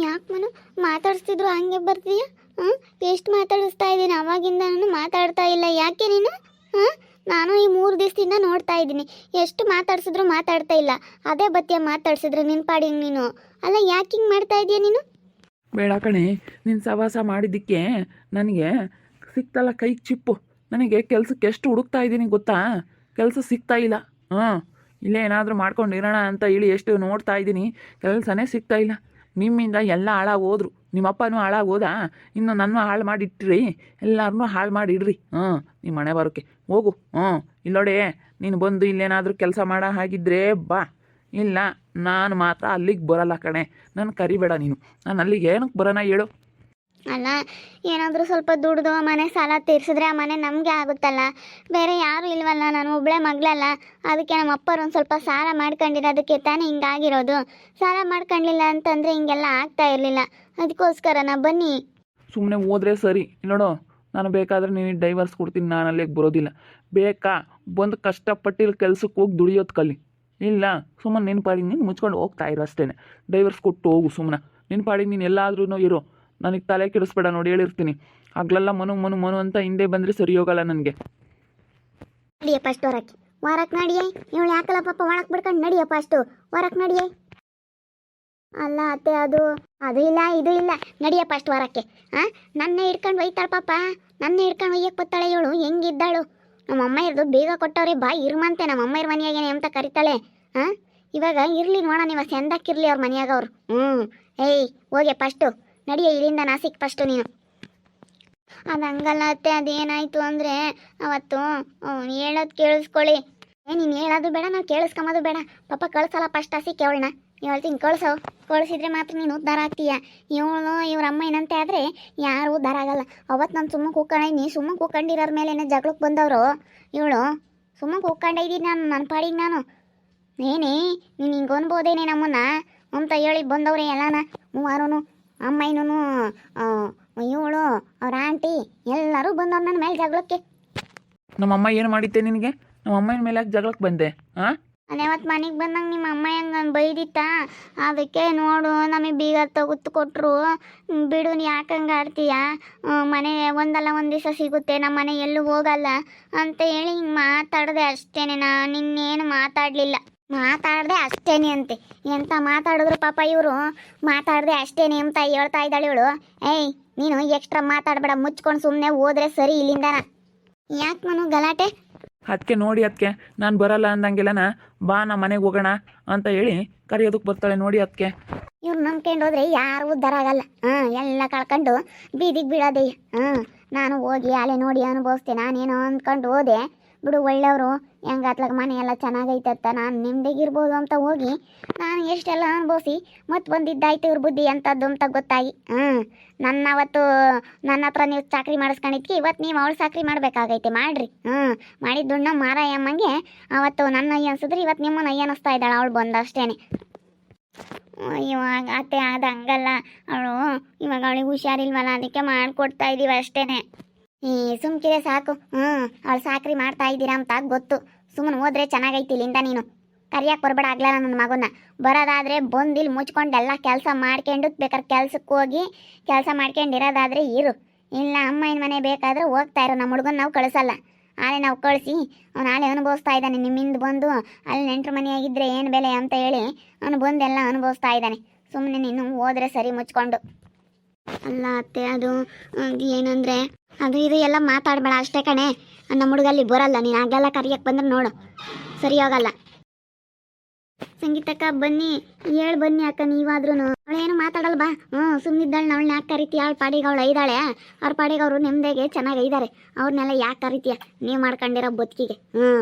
ಯಾಕೆ ಮನು ಮಾತಾಡಿಸ್ತಿದ್ರು ಹಂಗೆ ಬರ್ತೀಯ? ಎಷ್ಟು ಮಾತಾಡಿಸ್ತಾ ಇದ್ದೀನಿ, ಅವಾಗಿಂದ ನಾನು ಮಾತಾಡ್ತಾ ಇಲ್ಲ. ಯಾಕೆ ನೀನು? ನಾನು ಈ 3 ದಿವಸದಿಂದ ನೋಡ್ತಾ ಇದ್ದೀನಿ, ಎಷ್ಟು ಮಾತಾಡ್ಸಿದ್ರು ಮಾತಾಡ್ತಾ ಇಲ್ಲ. ಅದೇ ಬತ್ತಿಯ ಮಾತಾಡ್ಸಿದ್ರೆ ನಿನ್ನ ಪಾಡಿಗೆ ನೀನು. ಅಲ್ಲ, ಯಾಕೆ ಹಿಂಗೆ ಮಾಡ್ತಾ ಇದೀಯ ನೀನು? ಬೇಡ ಕಣೆ, ನಿನ್ನ ಸವಾಸ ಮಾಡಿದ್ದಕ್ಕೆ ನನಗೆ ಸಿಕ್ತಲ್ಲ ಕೈಗೆ ಚಿಪ್ಪು. ನನಗೆ ಕೆಲಸಕ್ಕೆ ಎಷ್ಟು ಹುಡುಕ್ತಾ ಇದ್ದೀನಿ ಗೊತ್ತಾ? ಕೆಲಸ ಸಿಗ್ತಾ ಇಲ್ಲ. ಇಲ್ಲೇ ಏನಾದರೂ ಮಾಡ್ಕೊಂಡಿರೋಣ ಅಂತ ಹೇಳಿ ಎಷ್ಟು ನೋಡ್ತಾ ಇದ್ದೀನಿ, ಕೆಲಸನೇ ಸಿಗ್ತಾ ಇಲ್ಲ. ನಿಮ್ಮಿಂದ ಎಲ್ಲ ಹಾಳಾಗೋದ್ರು. ನಿಮ್ಮಪ್ಪನೂ ಹಾಳಾಗೋದಾ? ಇನ್ನು ನನ್ನ ಹಾಳು ಮಾಡಿಟ್ರಿ, ಎಲ್ಲರನ್ನೂ ಹಾಳು ಮಾಡಿಡ್ರಿ. ನಿಮ್ಮ ಮನೆ ಬರೋಕ್ಕೆ ಹೋಗು. ಇಲ್ಲೋಡೆ, ನೀನು ಬಂದು ಇಲ್ಲೇನಾದರೂ ಕೆಲಸ ಮಾಡೋ ಹಾಗಿದ್ರೆ ಬಾ, ಇಲ್ಲ ನಾನು ಮಾತ್ರ ಅಲ್ಲಿಗೆ ಬರಲ್ಲ ಕಣೆ. ನಾನು ಕರಿಬೇಡ ನೀನು. ನಾನು ಅಲ್ಲಿಗೆ ಏನಕ್ಕೆ ಬರೋಣ ಹೇಳು? ಅಲ್ಲ, ಏನಾದರೂ ಸ್ವಲ್ಪ ದುಡ್ದು ಮನೆ ಸಾಲ ತೀರಿಸಿದ್ರೆ ಆ ಮನೆ ನಮಗೆ ಆಗುತ್ತಲ್ಲ. ಬೇರೆ ಯಾರೂ ಇಲ್ವಲ್ಲ, ನಾನು ಒಬ್ಬಳೇ ಮಗಳಲ್ಲ. ಅದಕ್ಕೆ ನಮ್ಮ ಅಪ್ಪರು ಒಂದು ಸ್ವಲ್ಪ ಸಾಲ ಮಾಡ್ಕೊಂಡಿರೋದಕ್ಕೆ ತಾನೇ ಹಿಂಗಾಗಿರೋದು. ಸಾಲ ಮಾಡ್ಕೊಂಡಿಲ್ಲ ಅಂತಂದರೆ ಹಿಂಗೆಲ್ಲ ಆಗ್ತಾ ಇರಲಿಲ್ಲ. ಅದಕ್ಕೋಸ್ಕರ ನಾ ಬನ್ನಿ. ಸುಮ್ಮನೆ ಹೋದ್ರೆ ಸರಿ. ನೋಡು, ನಾನು ಬೇಕಾದರೆ ನೀನು ಡೈವರ್ಸ್ ಕೊಡ್ತೀನಿ, ನಾನು ಅಲ್ಲಿಗೆ ಬರೋದಿಲ್ಲ. ಬೇಕಾ ಬಂದು ಕಷ್ಟಪಟ್ಟಿಲ್ಲಿ ಕೆಲ್ಸಕ್ಕೆ ಹೋಗಿ ದುಡಿಯೋದು ಕಲಿ. ಇಲ್ಲ ಸುಮ್ಮನೆ ನಿನ್ನ ಪಾಡಿಗೆ ನೀನು ಮುಚ್ಕೊಂಡು ಹೋಗ್ತಾ ಇರೋ ಅಷ್ಟೇ. ಡೈವರ್ಸ್ ಕೊಟ್ಟು ಹೋಗು ಸುಮ್ಮನೆ. ನಿನ್ನ ಪಾಡಿಗೆ ನೀನು ಎಲ್ಲಾದ್ರೂ ಇರೋ, ನನಗೆ ತಲೆ ಕೆಡಿಸ್ಬೇಡ. ನೋಡಿ ಹೇಳಿರ್ತೀನಿ, ಆಗ್ಲೆಲ್ಲ ಮನು ಮನು ಮನು ಅಂತ ಹಿಂದೆ ಬಂದರೆ ಸರಿ ಹೋಗಲ್ಲ ನನಗೆ. ನಡಿಯ ಫಸ್ಟ್ ಹೊರಕ್ಕೆ ನಡಿಯೇ. ಇವಳು ಯಾಕಲ್ಲ ಪಾಪ ಒಳಕ್ಕೆ ಬಿಡ್ಕೊಂಡು ನಡಿಯಪ್ಪ, ಅಷ್ಟು ಹೊರಕ್ಕೆ ನಡಿಯೇ. ಅಲ್ಲ ಅತ್ತೆ, ಅದು ಇಲ್ಲ ಇದು ಇಲ್ಲ. ನಡಿಯಪ್ಪ ಅಷ್ಟು ಹೊರಕ್ಕೆ. ನನ್ನ ಹಿಡ್ಕೊಂಡು ಒಯ್ತಾಳೆ ಪಾಪ, ನನ್ನ ಹಿಡ್ಕೊಂಡು ಒಯ್ಯಕ್ಕೆ ಬರ್ತಾಳೆ ಇವಳು. ಹೆಂಗಿದ್ದಾಳು ನಮ್ಮ ಅಮ್ಮ ಇರೋದು ಬೇಗ ಕೊಟ್ಟವ್ರೆ. ಬಾ ಇರ್ಮಂತೆ, ನಮ್ಮ ಅಮ್ಮ ಇರೋ ಮನೆಯಾಗೇನೆ ಅಂತ ಕರಿತಾಳೆ. ಇವಾಗ ಇರಲಿ ನೋಡೋಣ, ಇವಾಗ ಚಂದಕ್ಕಿರಲಿ ಅವ್ರ ಮನೆಯಾಗ ಅವರು. ಏಯ್ ಹೋಗೆ ಫಸ್ಟು ನಡಿಯ ಇಲ್ಲಿಂದ ನಾಸಿಕ್ ಫಸ್ಟು ನೀನು. ಅದು ಹಂಗಲ್ಲ ಅತ್ತೆ, ಅದೇನಾಯಿತು ಅಂದರೆ ಅವತ್ತು ಹೇಳೋದು ಕೇಳಿಸ್ಕೊಳ್ಳಿ. ನೀನು ಹೇಳೋದು ಬೇಡ, ನಾವು ಕೇಳಿಸ್ಕೊಂಬೋದು ಬೇಡ. ಪಾಪ ಕಳ್ಸಲ್ಲ ಫಸ್ಟ್ ಹಸಿಕ್ಕೆ ಅವಳನ್ನ. ಹೇಳ್ತೀನಿ ಕಳಿಸಿದ್ರೆ ಮಾತ್ರ ನೀನು ಉದ್ಧಾರ ಆಗ್ತೀಯ. ಇವ್ರ ಅಮ್ಮ ಏನಂತೆ ಆದರೆ ಯಾರು ಉದ್ಧಾರ ಆಗಲ್ಲ. ಅವತ್ತು ನಾನು ಸುಮ್ಮನೆ ಕೂತ್ಕೊಂಡಿನಿ, ಸುಮ್ಮನೆ ಕೂತ್ಕೊಂಡಿರೋರ ಮೇಲೆ ಜಗಳಕ್ಕೆ ಬಂದವರು. ಇವಳು ಸುಮ್ಮನೆ ಕೂತ್ಕೊಂಡಿದ್ದೀನಿ ನಾನು ನನ್ನ ಪಾಡಿಗೆ ನಾನು. ನೀನು ಹಿಂಗೆ ಅನ್ಬೋದೇನೆ ನಮ್ಮನ್ನ ಅಂತ ಹೇಳಿ ಬಂದವ್ರೆ ಎಲ್ಲಾನ. ಮೂವಾರೂ ಅಮ್ಮನೂ ಇವಳು ಅವ್ರ ಆಂಟಿ ಎಲ್ಲರೂ ಬಂದವ್ರು ನನ್ನ ಮೇಲೆ ಜಗಳಕ್ಕೆ. ನಮ್ಮಮ್ಮ ಏನು ಮಾಡಿದ್ದೆ ನಿನಗೆ? ನಮ್ಮ ಅಮ್ಮನ ಮೇಲೆ ಯಾಕೆ ಜಗಳಕ್ಕೆ ಬಂದೆ? ಅದೇವತ್ತು ಮನೆಗೆ ಬಂದಂಗೆ ನಿಮ್ಮ ಅಮ್ಮ ಹೆಂಗೆ ಬೈದಿತ್ತ, ಅದಕ್ಕೆ ನೋಡು ನಮಗೆ ಬೀಗ ತಗುತ್ತು ಕೊಟ್ಟರು. ಬಿಡು, ಯಾಕೆ ಹಂಗೆ ಆಡ್ತೀಯ? ಮನೆ ಒಂದಲ್ಲ ಒಂದು ದಿವಸ ಸಿಗುತ್ತೆ, ನಮ್ಮ ಮನೆ ಎಲ್ಲೂ ಹೋಗಲ್ಲ ಅಂತ ಹೇಳಿ ಹಿಂಗೆ ಮಾತಾಡಿದೆ ಅಷ್ಟೇನೆ. ನಾನು ಇನ್ನೇನು ಮಾತಾಡಿದೆ ಅಷ್ಟೇನೆ ಅಂತೆ. ಎಂತ ಮಾತಾಡಿದ್ರು ಪಾಪ ಇವರು. ಮಾತಾಡಿದೆ ಅಷ್ಟೇನೆ ಅಂತ ಹೇಳ್ತಾ ಇದ್ದಾಳೆ ಇವಳು. ಏಯ್ ನೀನು ಎಕ್ಸ್ಟ್ರಾ ಮಾತಾಡಬೇಡ, ಮುಚ್ಕೊಂಡು ಸುಮ್ಮನೆ ಹೋದ್ರೆ ಸರಿ ಇಲ್ಲಿಂದನ. ಯಾಕೆ ಮನು ಗಲಾಟೆ? ಅದಕ್ಕೆ ನೋಡಿ, ಅದಕ್ಕೆ ನಾನು ಬರಲ್ಲ ಅಂದಂಗೆಲ್ಲನ ಬಾ ನಮ್ಮ ಮನೆಗೆ ಹೋಗೋಣ ಅಂತ ಹೇಳಿ ಕರೆಯೋದಕ್ಕೆ ಬರ್ತಾಳೆ ನೋಡಿ. ಅದಕ್ಕೆ ಇವ್ರು ನಂಬ್ಕೊಂಡು ಹೋದ್ರೆ ಯಾರು ಉದ್ಧಾರ ಆಗಲ್ಲ. ಎಲ್ಲ ಕಳ್ಕೊಂಡು ಬೀದಿಗೆ ಬೀಳೋದೆ. ನಾನು ಹೋಗಿ ಅಲೆ ನೋಡಿ ಅನುಭವಿಸ್ತೆ. ನಾನೇನೋ ಅಂದ್ಕೊಂಡು ಹೋದೆ. ಬಿಡು, ಒಳ್ಳೆಯವರು ಹೆಂಗೆ ಅತ್ಲಾಗ ಮನೆ ಎಲ್ಲ ಚೆನ್ನಾಗೈತತ್ತ, ನಾನು ನಿಮ್ದಿಗಿರ್ಬೋದು ಅಂತ ಹೋಗಿ ನಾನು ಎಷ್ಟೆಲ್ಲ ಅನುಭವಿಸಿ ಮತ್ತೆ ಬಂದಿದ್ದಾಯ್ತು ಇವ್ರ ಬುದ್ಧಿ ಅಂಥದ್ದು ಅಂತ ಗೊತ್ತಾಗಿ. ಅವತ್ತು ನನ್ನ ಹತ್ರ ನೀವು ಚಾಕ್ರಿ ಮಾಡಿಸ್ಕೊಂಡಿದ್ಕೆ ಇವತ್ತು ನೀವು ಅವಳು ಚಾಕ್ರಿ ಮಾಡಬೇಕಾಗೈತೆ. ಮಾಡಿರಿ. ಮಾಡಿದ್ದುಣ್ಣ ಮಾರಾಯಮ್ಮಂಗೆ ಅವತ್ತು ನನ್ನ ಅಯ್ಯ ಅನ್ಸಿದ್ರೆ ಇವತ್ತು ನಿಮ್ಮನ್ನ ಅಯ್ಯ ಅನ್ನಿಸ್ತಾ ಇದ್ದಾಳೆ ಅವಳು ಬಂದಷ್ಟೇ. ಇವಾಗ ಅತ್ತೆ ಅದು ಹಂಗಲ್ಲ, ಅವಳು ಇವಾಗ ಅವಳಿಗೆ ಹುಷಾರಿಲ್ವಲ್ಲ, ಅದಕ್ಕೆ ಮಾಡಿಕೊಡ್ತಾ ಇದ್ದೀವಿ ಅಷ್ಟೇ. ಸುಮ್ಕಿರೆ ಸಾಕು. ಅವಳು ಸಾಕ್ರಿ ಮಾಡ್ತಾ ಇದ್ದೀರಾ ಅಂತ ಗೊತ್ತು. ಸುಮ್ಮನೆ ಹೋದ್ರೆ ಚೆನ್ನಾಗೈತಿ ಇಲ್ಲಿಂದ. ನೀನು ಕರಿಯಕ್ಕೆ ಬರಬೇಡ ಆಗ್ಲಲ್ಲ ನನ್ನ ಮಗನ. ಬರೋದಾದರೆ ಬಂದಿಲ್ಲಿ ಮುಚ್ಕೊಂಡು ಎಲ್ಲ ಕೆಲಸ ಮಾಡ್ಕೊಂಡು ಬೇಕಾದ್ರೆ ಕೆಲ್ಸಕ್ಕೆ ಹೋಗಿ ಕೆಲಸ ಮಾಡ್ಕೊಂಡಿರೋದಾದರೆ ಇರು. ಇಲ್ಲ ಅಮ್ಮನ ಮನೆ ಬೇಕಾದರೆ ಹೋಗ್ತಾ ಇರೋ. ನಮ್ಮ ಹುಡುಗನ ನಾವು ಕಳಿಸಲ್ಲ. ಆಳೆ ನಾವು ಕಳಿಸಿ ಅವ್ನು ಆಳೆ ಅನುಭವಿಸ್ತಾ ಇದ್ದಾನೆ. ನಿಮ್ಮಿಂದ ಬಂದು ಅಲ್ಲಿ ನೆಂಟ್ರ ಮನೆಯಾಗಿದ್ದರೆ ಏನು ಬೆಲೆ ಅಂತ ಹೇಳಿ ಅವನು ಬಂದೆಲ್ಲ ಅನುಭವಿಸ್ತಾ ಇದ್ದಾನೆ. ಸುಮ್ಮನೆ ನೀನು ಹೋದರೆ ಸರಿ ಮುಚ್ಕೊಂಡು. ಅಲ್ಲ ಅತ್ತೆ, ಅದು ಏನಂದರೆ ಅದು ಇದು ಎಲ್ಲ ಮಾತಾಡಬೇಡ ಅಷ್ಟೇ ಕಣೆ. ನಮ್ಮ ಹುಡುಗಲ್ಲಿ ಬರಲ್ಲ. ನೀನು ಆಗೆಲ್ಲ ಕರಿಯಕ್ಕೆ ಬಂದ್ರೆ ನೋಡು ಸರಿ ಹೋಗಲ್ಲ. ಸಂಗೀತಕ್ಕ ಬನ್ನಿ, ಹೇಳಿ ಬನ್ನಿ ಅಕ್ಕ ನೀವಾದ್ರೂ. ಅವಳೇನು ಮಾತಾಡಲ್ಲ ಬಾ. ಸುಮ್ಮನಿದ್ದಾಳೆ. ಅವಳನ್ನ ಯಾಕೆ ಕರಿತೀಯ? ಅವಳ ಪಾಡಿಗೆ ಅವಳು ಐದಾಳೆ. ಅವ್ರ ಪಾಡಿಗೆ ಅವರು ನೆಮ್ಮದಿಗೆ ಚೆನ್ನಾಗಿ ಐದಾರೆ. ಅವ್ರನ್ನೆಲ್ಲ ಯಾಕೆ ಕರಿತೀಯ? ನೀವು ಮಾಡ್ಕೊಂಡಿರೋ ಬದುಕಿಗೆ.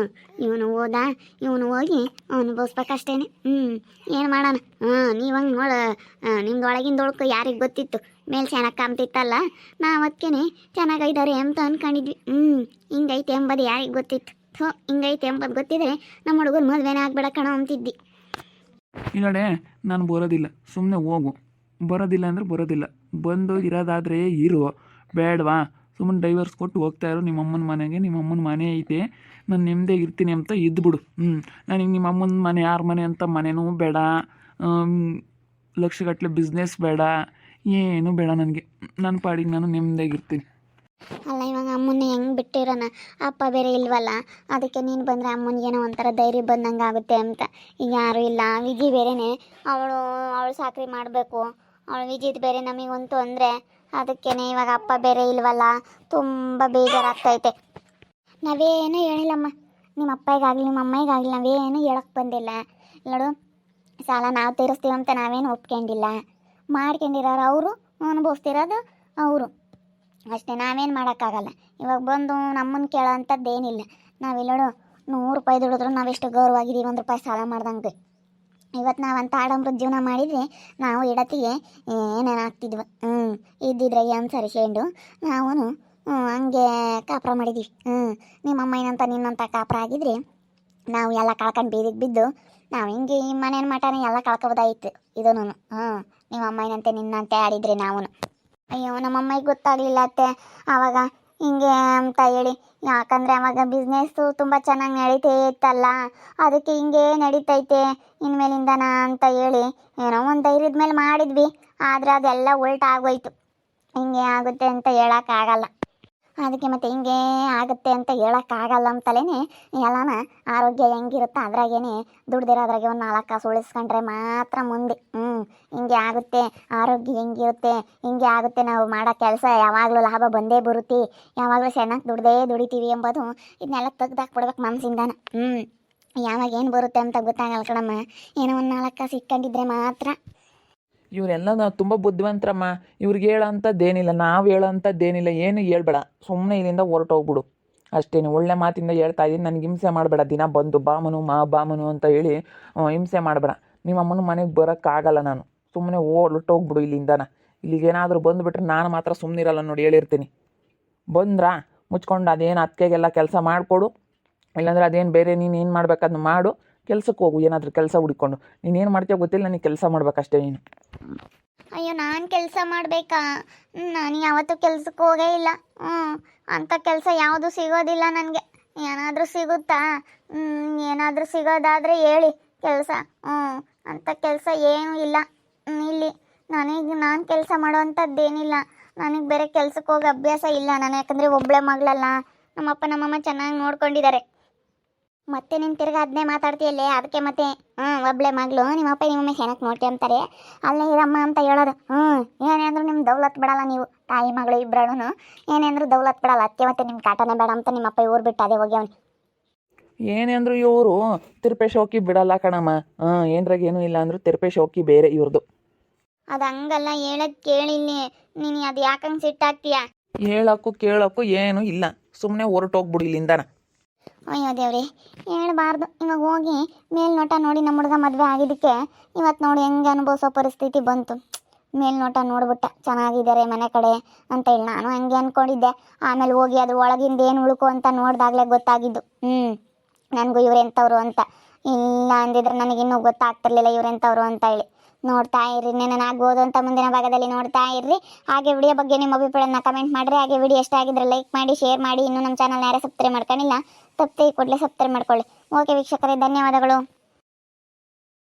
ಇವನು ಹೋಗಿ ಅವನು ಬೋಸ್ಬೇಕಷ್ಟೇನೆ. ಏನು ಮಾಡೋಣ? ನೀವು ಹಂಗೆ ನೋಡು, ನಿಮ್ದು ಒಳಗಿಂದ ಒಳಕ್ಕೆ ಯಾರಿಗೆ ಗೊತ್ತಿತ್ತು? ಮೇಲೆ ಚೆನ್ನಾಗಿ ಕಾಮ್ತಿತ್ತಲ್ಲ, ನಾವು ಅದಕ್ಕೇನೆ ಚೆನ್ನಾಗೈದಾರೆ ಅಂತ ಅಂದ್ಕೊಂಡಿದ್ವಿ. ಹಿಂಗೈತೆ ಎಂಬುದು ಯಾರಿಗೆ ಗೊತ್ತಿತ್ತು? ಹಿಂಗೈತೆ ಎಂಬುದು ಗೊತ್ತಿದ್ರೆ ನಮ್ಮ ಹುಡುಗರು ಮದುವೆನೇ ಆಗ್ಬೇಡ ಕಣೋ ಅಂತಿದ್ದಿ. ಇಲ್ಲಡೆ, ನಾನು ಬರೋದಿಲ್ಲ. ಸುಮ್ಮನೆ ಹೋಗು. ಬರೋದಿಲ್ಲ ಅಂದರೆ ಬರೋದಿಲ್ಲ. ಬಂದು ಇರೋದಾದರೆ ಇರು, ಬೇಡವಾ? ಸುಮ್ಮನೆ ಡೈವರ್ಸ್ ಕೊಟ್ಟು ಹೋಗ್ತಾ ಇರು ನಿಮ್ಮಮ್ಮನ ಮನೆಗೆ. ನಿಮ್ಮಮ್ಮನ ಮನೆ ಐತೆ, ನಾನು ನೆಮ್ಮದಿಯಾಗಿ ಇರ್ತೀನಿ ಅಂತ ಇದ್ಬಿಡು. ನನಗೆ ನಿಮ್ಮಮ್ಮನ ಮನೆ ಯಾರ ಮನೆ ಅಂತ ಮನೆನೂ ಬೇಡ, ಲಕ್ಷಗಟ್ಟಲೆ ಬಿಸ್ನೆಸ್ ಬೇಡ, ಏನು ಬೇಡ ನನಗೆ. ನನ್ನ ಪಾಡಿಗೆ ನಾನು ನೆಮ್ಮದಿಯಾಗಿರ್ತೀನಿ. ಅಲ್ಲ ಇವಾಗ ಅಮ್ಮನ್ನ ಹೆಂಗೆ ಬಿಟ್ಟಿರೋಣ, ಅಪ್ಪ ಬೇರೆ ಇಲ್ವಲ್ಲ, ಅದಕ್ಕೆ ನೀನು ಬಂದರೆ ಅಮ್ಮನಿಗೇನೋ ಒಂಥರ ಧೈರ್ಯ ಬಂದಂಗೆ ಆಗುತ್ತೆ ಅಂತ. ಈಗ ಯಾರೂ ಇಲ್ಲ, ವಿಜಿ ಬೇರೆನೇ, ಅವಳು ಸಾಕ್ರಿ ಮಾಡಬೇಕು, ಅವಳು ವಿಜಿದ್ ಬೇರೆ ನಮಗಂತೂ ಅಂದರೆ ಅದಕ್ಕೇ ಇವಾಗ ಅಪ್ಪ ಬೇರೆ ಇಲ್ವಲ್ಲ, ತುಂಬ ಬೇಜಾರಾಗ್ತೈತೆ. ನಾವೇನು ಹೇಳಿಲ್ಲಮ್ಮ, ನಿಮ್ಮ ಅಪ್ಪಗಾಗಲಿ ನಿಮ್ಮ ಅಮ್ಮಗಾಗಲಿ ನಾವೇನು ಹೇಳಕ್ಕೆ ಬಂದಿಲ್ಲ ನೋಡು. ಸಾಲ ನಾವು ತೀರಿಸ್ತೀವಿ ಅಂತ ನಾವೇನು ಒಪ್ಕೊಂಡಿಲ್ಲ, ಮಾಡ್ಕೊಂಡಿರೋರು ಅವರು, ಅನುಭವಿಸ್ತಿರೋದು ಅವರು ಅಷ್ಟೇ. ನಾವೇನು ಮಾಡೋಕ್ಕಾಗಲ್ಲ. ಇವಾಗ ಬಂದು ನಮ್ಮನ್ನು ಕೇಳೋ ಅಂಥದ್ದೇನಿಲ್ಲ. ನಾವಿಲ್ಲೋಡು 100 ರೂಪಾಯಿ ದುಡಿದ್ರು ನಾವೆಷ್ಟು ಗೌರವಾಗಿದ್ದೀವಿ, 1 ರೂಪಾಯಿ ಸಾಲ ಮಾಡ್ದಂಗೆ. ಇವತ್ತು ನಾವಂತ ಆಡಂಬರದ ಜೀವನ ಮಾಡಿದರೆ ನಾವು ಇಡತ್ತಿಗೆ ಏನೇನು ಆಗ್ತಿದ್ವಿ. ಇದ್ದಿದ್ರೆ ಅನುಸರಿಸ್ಕೊಂಡು ನಾವು ಹಂಗೆ ಕಾಪುರ ಮಾಡಿದ್ದೀವಿ. ನಿಮ್ಮಮ್ಮ ಏನಂತ ನಿನ್ನಂತ ಕಾಪುರ ಆಗಿದ್ರೆ ನಾವು ಎಲ್ಲ ಕಳ್ಕೊಂಡು ಬೀದಿಗೆ ಬಿದ್ದು ನಾವು ಹಿಂಗೆ ಈ ಮನೇನ ಮಠನೇ ಎಲ್ಲ ಕಳ್ಕೊಬೋದಾಯಿತು. ಇದೂ ನಿಮ್ಮ ಅಮ್ಮ ಏನಂತೆ ನಿನ್ನಂತೆ ಆಡಿದರೆ ನಾವು. ಅಯ್ಯೋ ನಮ್ಮಮ್ಮಗೆ ಗೊತ್ತಾಗಲಿಲ್ಲ ಅತ್ತೆ ಆವಾಗ ಹಿಂಗೆ ಅಂತ ಹೇಳಿ. ಯಾಕಂದರೆ ಆವಾಗ ಬಿಸ್ನೆಸ್ಸು ತುಂಬ ಚೆನ್ನಾಗಿ ನಡೀತೇ ಇತ್ತಲ್ಲ, ಅದಕ್ಕೆ ಹಿಂಗೆ ನಡೀತೈತೆ ಇನ್ಮೇಲಿಂದನ ಅಂತ ಹೇಳಿ ಏನೋ ಒಂದು ಧೈರ್ಯದ ಮೇಲೆ ಮಾಡಿದ್ವಿ. ಆದರೆ ಅದೆಲ್ಲ ಉಲ್ಟಾಗೋಯ್ತು. ಹಿಂಗೆ ಆಗುತ್ತೆ ಅಂತ ಹೇಳೋಕ್ಕಾಗಲ್ಲ. ಅದಕ್ಕೆ ಮತ್ತೆ ಹಿಂಗೆ ಆಗುತ್ತೆ ಅಂತ ಹೇಳೋಕ್ಕಾಗಲ್ಲ ಅಂತಲೇ ಎಲ್ಲನ ಆರೋಗ್ಯ ಹೆಂಗಿರುತ್ತೆ ಅದ್ರಾಗೇನೆ ದುಡ್ದಿರೋದ್ರಾಗೆ ಒಂದು 4 ಕಾಸು ಉಳಿಸ್ಕೊಂಡ್ರೆ ಮಾತ್ರ ಮುಂದೆ. ಹಿಂಗೆ ಆಗುತ್ತೆ, ಆರೋಗ್ಯ ಹೆಂಗಿರುತ್ತೆ ಹಿಂಗೆ ಆಗುತ್ತೆ, ನಾವು ಮಾಡೋ ಕೆಲಸ ಯಾವಾಗಲೂ ಲಾಭ ಬಂದೇ ಬರುತ್ತೆ, ಯಾವಾಗಲೂ ಚೆನ್ನಾಗಿ ದುಡಿತೀವಿ ಎಂಬುದು ಇದನ್ನೆಲ್ಲ ತೆಗ್ದಾಕ್ಬಿಡ್ಬೇಕು ಮನಸ್ಸಿಂದಾನ. ಯಾವಾಗ ಏನು ಬರುತ್ತೆ ಅಂತ ಗೊತ್ತಾಗಲ್ಲ ಕಣಮ್ಮ. ಏನೋ ಒಂದು 4 ಕಾಸು ಇಟ್ಕೊಂಡಿದ್ರೆ ಮಾತ್ರ. ಇವರೆಲ್ಲ ನಾವು ತುಂಬ ಬುದ್ಧಿವಂತರಮ್ಮ. ಇವ್ರಿಗೆ ಹೇಳೋಂಥದ್ದೇನಿಲ್ಲ, ನಾವು ಹೇಳೋಂಥದ್ದೇನಿಲ್ಲ, ಏನು ಹೇಳ್ಬೇಡ, ಸುಮ್ಮನೆ ಇಲ್ಲಿಂದ ಹೊರಟೋಗ್ಬಿಡು ಅಷ್ಟೇ. ಒಳ್ಳೆ ಮಾತಿಂದ ಹೇಳ್ತಾ ಇದ್ದೀನಿ, ನನಗೆ ಹಿಂಸೆ ಮಾಡಬೇಡ. ದಿನ ಬಂದು ಬಾಮನು ಅಂತ ಹೇಳಿ ಹಿಂಸೆ ಮಾಡಬೇಡ. ನಿಮ್ಮ ಅಮ್ಮನ ಮನೆಗೆ ಬರೋಕ್ಕಾಗಲ್ಲ ನಾನು. ಸುಮ್ಮನೆ ಹೊರಟೋಗ್ಬಿಡು ಇಲ್ಲಿಂದನ. ಇಲ್ಲಿಗೇನಾದರೂ ಬಂದುಬಿಟ್ರೆ ನಾನು ಮಾತ್ರ ಸುಮ್ಮನಿರಲ್ಲ ನೋಡಿ, ಹೇಳಿರ್ತೀನಿ. ಬಂದ್ರಾ ಮುಚ್ಕೊಂಡು ಅದೇನು ಅತ್ತಿಗೆಗೆಲ್ಲ ಕೆಲಸ ಮಾಡಿಕೊಡು, ಇಲ್ಲಾಂದ್ರೆ ಅದೇನು ಬೇರೆ ನೀನು ಏನು ಮಾಡ್ಬೇಕಾದ್ನ ಮಾಡು, ಕೆಲ್ಸಕ್ಕೆ ಹೋಗು. ಏನಾದರೂ ಕೆಲಸ ಹುಡ್ಕೊಂಡು ನೀನೇನು ಮಾಡ್ತೀಯೋ ಗೊತ್ತಿಲ್ಲ, ನನಗೆ ಕೆಲಸ ಮಾಡ್ಬೇಕಷ್ಟೇ ನೀನು. ಅಯ್ಯೋ ನಾನು ಕೆಲಸ ಮಾಡಬೇಕಾ? ನಾನು ಯಾವತ್ತೂ ಕೆಲ್ಸಕ್ಕೆ ಹೋಗೇ ಇಲ್ಲ. ಅಂಥ ಕೆಲಸ ಯಾವುದೂ ಸಿಗೋದಿಲ್ಲ ನನಗೆ. ಏನಾದರೂ ಸಿಗುತ್ತಾ? ಏನಾದರೂ ಸಿಗೋದಾದರೆ ಹೇಳಿ ಕೆಲಸ. ಅಂಥ ಕೆಲಸ ಏನೂ ಇಲ್ಲ ಇಲ್ಲಿ. ನಾನು ಕೆಲಸ ಮಾಡೋವಂಥದ್ದೇನಿಲ್ಲ. ನನಗೆ ಬೇರೆ ಕೆಲ್ಸಕ್ಕೆ ಹೋಗೋ ಅಭ್ಯಾಸ ಇಲ್ಲ. ನಾನು ಯಾಕಂದರೆ ಒಬ್ಬಳೆ ಮಗಳಲ್ಲ, ನಮ್ಮಪ್ಪ ನಮ್ಮಮ್ಮ ಚೆನ್ನಾಗಿ ನೋಡ್ಕೊಂಡಿದ್ದಾರೆ. ಮತ್ತೆ ನೀನು ತಿರ್ಗಿ ಅದನ್ನೇ ಮಾತಾಡ್ತೀಯಲ್ಲೇ, ಅದಕ್ಕೆ ಮತ್ತೆ ಒಬ್ಬಳೆ ಮಗಳು ನಿಮ್ಮಪ್ಪ ನಿಮ್ಮಮ್ಮ ಚೆನ್ನಾಗಿ ನೋಡ್ಕೊಂತಾರೆ ಅಲ್ಲೇ ಇರಮ್ಮ ಅಂತ ಹೇಳೋದು. ಏನೇಂದ್ರೂ ನಿಮ್ಮ ದೌಲತ್ ಬಿಡಲ್ಲ ನೀವು, ತಾಯಿ ಮಗಳು ಇಬ್ಬರೂ ಏನೇಂದ್ರೂ ದೌಲತ್ ಬಿಡಲ್ಲ. ಅದಕ್ಕೆ ಮತ್ತೆ ನಿಮ್ಮ ಕಾಟನೇ ಬೇಡ ಅಂತ ನಿಮ್ಮಪ್ಪ ಊರು ಬಿಟ್ಟು ಅದೇ ಹೋಗಿ ಅವನು. ಏನೇ ಅಂದರೂ ಇವರು ತಿರುಪೆ ಶೋಕಿ ಬಿಡಲ್ಲ ಕಣಮ್ಮ. ಏನರಾಗೇನೂ ಇಲ್ಲ ಅಂದರೂ ತಿರುಪೆ ಶೋಕಿ ಬೇರೆ ಇವ್ರದ್ದು. ಅದು ಹಂಗಲ್ಲ, ಹೇಳೋದು ಕೇಳಿಲ್ಲಿ ನೀನು. ಅದು ಯಾಕಂಗೆ ಸಿಟ್ಟಾಗ್ತೀಯ? ಹೇಳೋಕ್ಕೂ ಕೇಳೋಕ್ಕೂ ಏನೂ ಇಲ್ಲ, ಸುಮ್ಮನೆ ಹೊರಟೋಗ್ಬಿಡು ಇಲ್ಲಿಂದನ. ಅಯ್ಯೋ ದೇವ್ರಿ, ಹೇಳ್ಬಾರ್ದು. ಇವಾಗ ಹೋಗಿ ಮೇಲ್ನೋಟ ನೋಡಿ ನಮ್ಮ ಹುಡುಗ ಮದುವೆ ಆಗಿದ್ದಕ್ಕೆ ಇವತ್ತು ನೋಡಿ ಹೆಂಗೆ ಅನುಭವಿಸೋ ಪರಿಸ್ಥಿತಿ ಬಂತು. ಮೇಲ್ನೋಟ ನೋಡ್ಬಿಟ್ಟ ಚೆನ್ನಾಗಿದ್ದಾರೆ ಮನೆ ಕಡೆ ಅಂತ ಹೇಳಿ ನಾನು ಹಂಗೆ ಅಂದ್ಕೊಂಡಿದ್ದೆ. ಆಮೇಲೆ ಹೋಗಿ ಅದ್ರ ಒಳಗಿಂದ ಏನು ಉಳ್ಕೊ ಅಂತ ನೋಡಿದಾಗಲೇ ಗೊತ್ತಾಗಿದ್ದು ನನಗೂ ಇವ್ರೆಂಥವ್ರು ಅಂತ. ಇಲ್ಲ ಅಂದಿದ್ರೆ ನನಗಿನ್ನೂ ಗೊತ್ತಾಗ್ತಿರ್ಲಿಲ್ಲ ಇವ್ರೆಂಥವ್ರು ಅಂತ ಹೇಳಿ. ನೋಡ್ತಾ ಇರ್ರಿ, ನೆನನಾಗ್ಬೋದು ಅಂತ ಮುಂದಿನ ಭಾಗದಲ್ಲಿ ನೋಡ್ತಾ ಇರ್ರಿ. ಹಾಗೆ ವಿಡಿಯೋ ಬಗ್ಗೆ ನಿಮ್ಮ ಅಭಿಪ್ರಾಯನ ಕಮೆಂಟ್ ಮಾಡಿರಿ. ಹಾಗೆ ವಿಡಿಯೋ ಇಷ್ಟ ಆಗಿದ್ರೆ ಲೈಕ್ ಮಾಡಿ, ಶೇರ್ ಮಾಡಿ. ಇನ್ನೂ ನಮ್ಮ ಚಾನಲ್ನ ಯಾರೇ ಸಬ್ಸ್ಕ್ರೈಬ್ ಮಾಡ್ಕೊಂಡಿಲ್ಲ, ತಪ್ಪದೆ ಕೂಡಲೇ ಸಬ್ಸ್ಕ್ರೈಬ್ ಮಾಡ್ಕೊಳ್ಳಿ. ಓಕೆ ವೀಕ್ಷಕರೇ, ಧನ್ಯವಾದಗಳು.